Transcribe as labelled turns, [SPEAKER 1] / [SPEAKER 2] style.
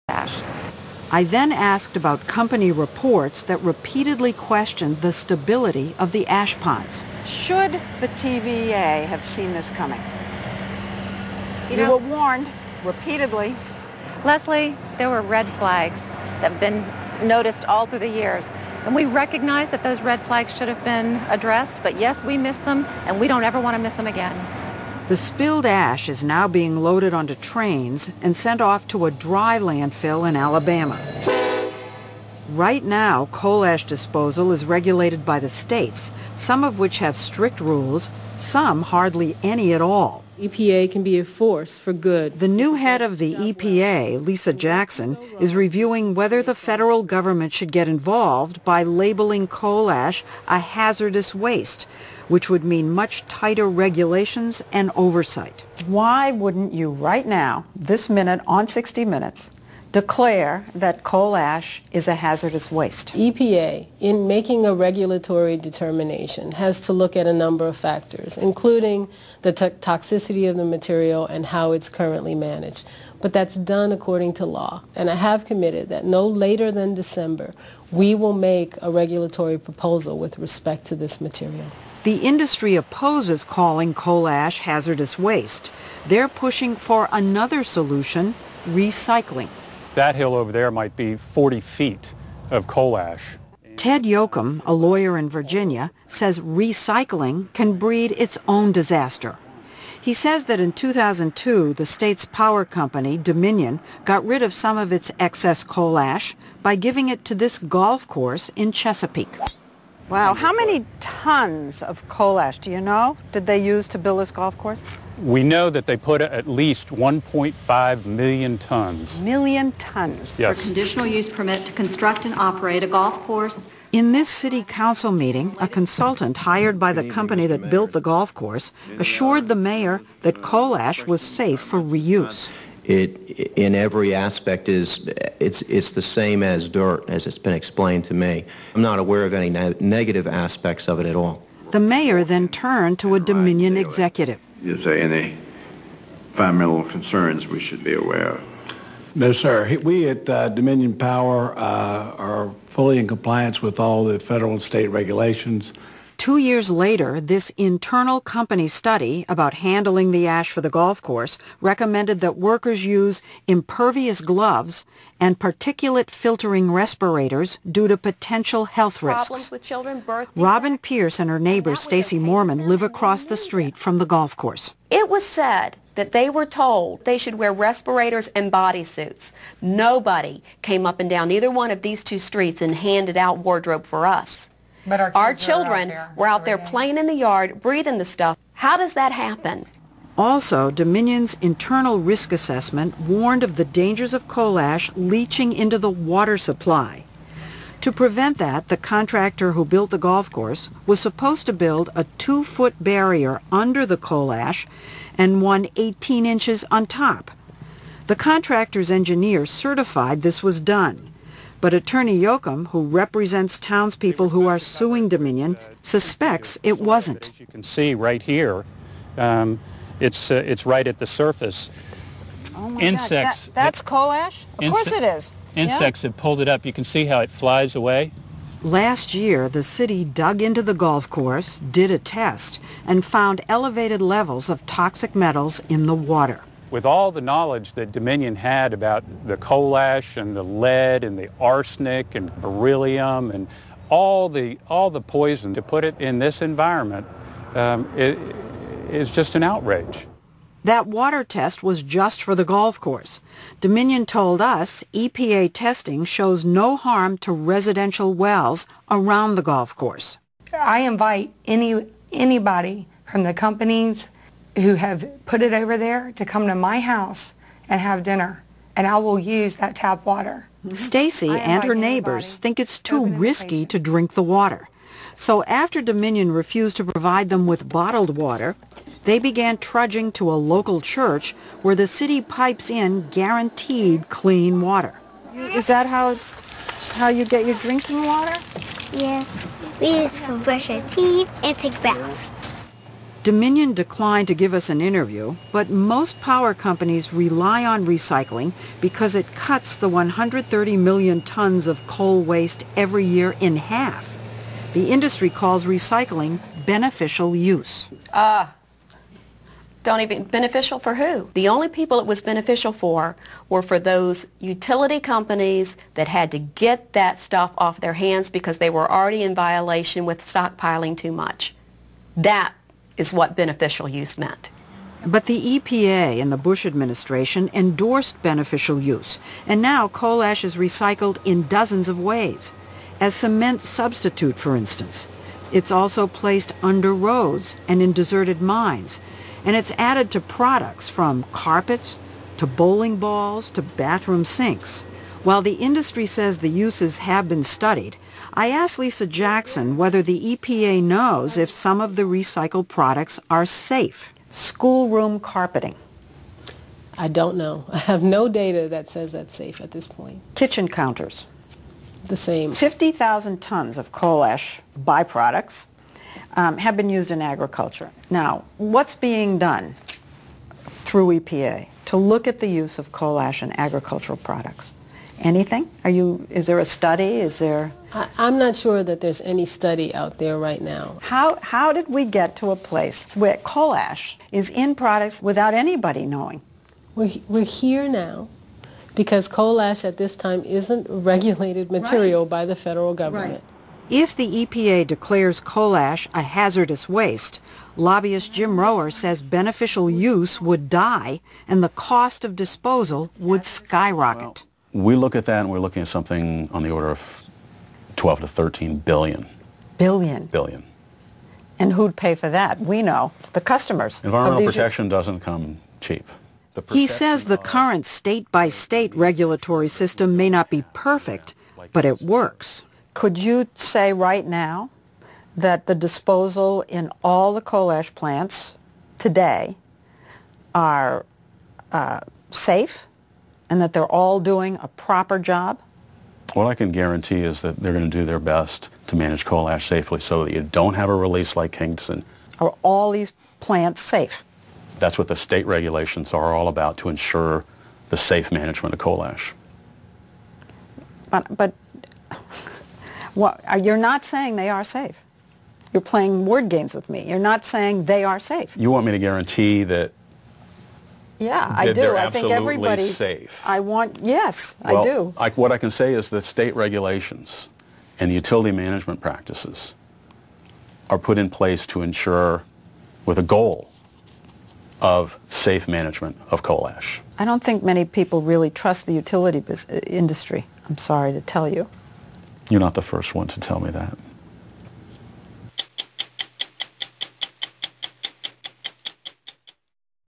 [SPEAKER 1] ash.
[SPEAKER 2] I then asked about company reports that repeatedly questioned the stability of the ash ponds. Should the TVA have seen this coming? You were warned repeatedly.
[SPEAKER 1] Leslie, there were red flags that have been noticed all through the years. And we recognize that those red flags should have been addressed, but yes, we missed them, and we don't ever want to miss them again.
[SPEAKER 2] The spilled ash is now being loaded onto trains and sent off to a dry landfill in Alabama. Right now, coal ash disposal is regulated by the states, some of which have strict rules, some hardly any at all.
[SPEAKER 3] EPA can be a force for good.
[SPEAKER 2] The new head of the EPA, Lisa Jackson, is reviewing whether the federal government should get involved by labeling coal ash a hazardous waste, which would mean much tighter regulations and oversight. Why wouldn't you right now, this minute on 60 Minutes, declare that coal ash is a hazardous waste?
[SPEAKER 3] EPA, in making a regulatory determination, has to look at a number of factors, including the toxicity of the material and how it's currently managed. But that's done according to law. And I have committed that no later than December, we will make a regulatory proposal with respect to this material.
[SPEAKER 2] The industry opposes calling coal ash hazardous waste. They're pushing for another solution, recycling.
[SPEAKER 4] That hill over there might be 40 feet of coal ash.
[SPEAKER 2] Ted Yoakum, a lawyer in Virginia, says recycling can breed its own disaster. He says that in 2002, the state's power company, Dominion, got rid of some of its excess coal ash by giving it to this golf course in Chesapeake. Wow, how many tons of coal ash, do you know, did they use to build this golf course?
[SPEAKER 4] We know that they put at least 1.5 million tons.
[SPEAKER 2] Million tons?
[SPEAKER 4] Yes.
[SPEAKER 5] For conditional use permit to construct and operate a golf course.
[SPEAKER 2] In this city council meeting, a consultant hired by the company that built the golf course assured the mayor that coal ash was safe for reuse.
[SPEAKER 6] It, in every aspect, it's the same as dirt, as it's been explained to me. I'm not aware of any negative aspects of it at all.
[SPEAKER 2] The mayor then turned to a Dominion executive.
[SPEAKER 7] Is there any environmental concerns we should be aware of?
[SPEAKER 8] No, sir. We at Dominion Power are fully in compliance with all the federal and state regulations.
[SPEAKER 2] 2 years later, this internal company study about handling the ash for the golf course recommended that workers use impervious gloves and particulate filtering respirators due to potential health risks.
[SPEAKER 1] Problems with children, birth defects.
[SPEAKER 2] Robin Pierce and her neighbor Stacy Mormon live across the street from the golf course.
[SPEAKER 9] It was said that they were told they should wear respirators and bodysuits. Nobody came up and down either one of these two streets and handed out wardrobe for us.
[SPEAKER 2] But
[SPEAKER 9] our children were out there playing in the yard, breathing the stuff. How does that happen?
[SPEAKER 2] Also, Dominion's internal risk assessment warned of the dangers of coal ash leaching into the water supply. To prevent that, the contractor who built the golf course was supposed to build a 2-foot barrier under the coal ash and one 18 inches on top. The contractor's engineer certified this was done. But Attorney Yoakum, who represents townspeople who are suing Dominion, suspects it wasn't.
[SPEAKER 4] As you can see right here, it's right at the surface.
[SPEAKER 2] Oh my
[SPEAKER 4] Insects.
[SPEAKER 2] God. That's coal ash? Of course it is.
[SPEAKER 4] Insects have pulled it up. You can see how it flies away.
[SPEAKER 2] Last year, the city dug into the golf course, did a test, and found elevated levels of toxic metals in the water.
[SPEAKER 4] With all the knowledge that Dominion had about the coal ash and the lead and the arsenic and beryllium and all the poison, to put it in this environment is just an outrage.
[SPEAKER 2] That water test was just for the golf course. Dominion told us EPA testing shows no harm to residential wells around the golf course.
[SPEAKER 10] I invite anybody from the companies who have put it over there to come to my house and have dinner, and I will use that tap water.
[SPEAKER 2] Stacy and her neighbors think it's too risky to drink the water. So after Dominion refused to provide them with bottled water, they began trudging to a local church where the city pipes in guaranteed clean water. Is that how you get your drinking water?
[SPEAKER 11] Yeah, we use it to brush our teeth and take baths.
[SPEAKER 2] Dominion declined to give us an interview, but most power companies rely on recycling because it cuts the 130 million tons of coal waste every year in half. The industry calls recycling beneficial use.
[SPEAKER 9] Don't even, beneficial for who? The only people it was beneficial for were for those utility companies that had to get that stuff off their hands because they were already in violation with stockpiling too much. That is what beneficial use meant.
[SPEAKER 2] But the EPA and the Bush administration endorsed beneficial use, and now coal ash is recycled in dozens of ways. As cement substitute, for instance. It's also placed under roads and in deserted mines. And it's added to products from carpets to bowling balls to bathroom sinks. While the industry says the uses have been studied, I asked Lisa Jackson whether the EPA knows if some of the recycled products are safe. Schoolroom carpeting.
[SPEAKER 3] I don't know. I have no data that says that's safe at this point.
[SPEAKER 2] Kitchen counters.
[SPEAKER 3] The same.
[SPEAKER 2] 50,000 tons of coal ash byproducts have been used in agriculture. Now, what's being done through EPA to look at the use of coal ash in agricultural products? Anything? Is there a study?
[SPEAKER 3] I'm not sure that there's any study out there right now.
[SPEAKER 2] How did we get to a place where coal ash is in products without anybody knowing?
[SPEAKER 3] We're here now because coal ash at this time isn't regulated material by the federal government.
[SPEAKER 2] Right. If the EPA declares coal ash a hazardous waste, lobbyist Jim Rower says beneficial use would die and the cost of disposal would skyrocket.
[SPEAKER 11] We look at that and we're looking at something on the order of 12 to 13 billion.
[SPEAKER 2] Billion. And who'd pay for that? We know, the customers.
[SPEAKER 11] Environmental protection doesn't come cheap.
[SPEAKER 2] He says the current state-by-state regulatory system may not be perfect, but it works. Could you say right now that the disposal in all the coal ash plants today are safe and that they're all doing a proper job?
[SPEAKER 11] What I can guarantee is that they're going to do their best to manage coal ash safely so that you don't have a release like Kingston.
[SPEAKER 2] Are all these plants safe?
[SPEAKER 11] That's what the state regulations are all about, to ensure the safe management of coal ash.
[SPEAKER 2] But you're not saying they are safe. You're playing word games with me. You're not saying they are safe.
[SPEAKER 11] You want me to guarantee that?
[SPEAKER 2] Yeah, I do.
[SPEAKER 11] They're
[SPEAKER 2] I think
[SPEAKER 11] absolutely
[SPEAKER 2] everybody
[SPEAKER 11] safe.
[SPEAKER 2] Yes,
[SPEAKER 11] well,
[SPEAKER 2] I do.
[SPEAKER 11] What I can say is that state regulations and the utility management practices are put in place to ensure, with a goal of safe management of coal ash.
[SPEAKER 2] I don't think many people really trust the utility industry. I'm sorry to tell you.
[SPEAKER 11] You're not the first one to tell me that.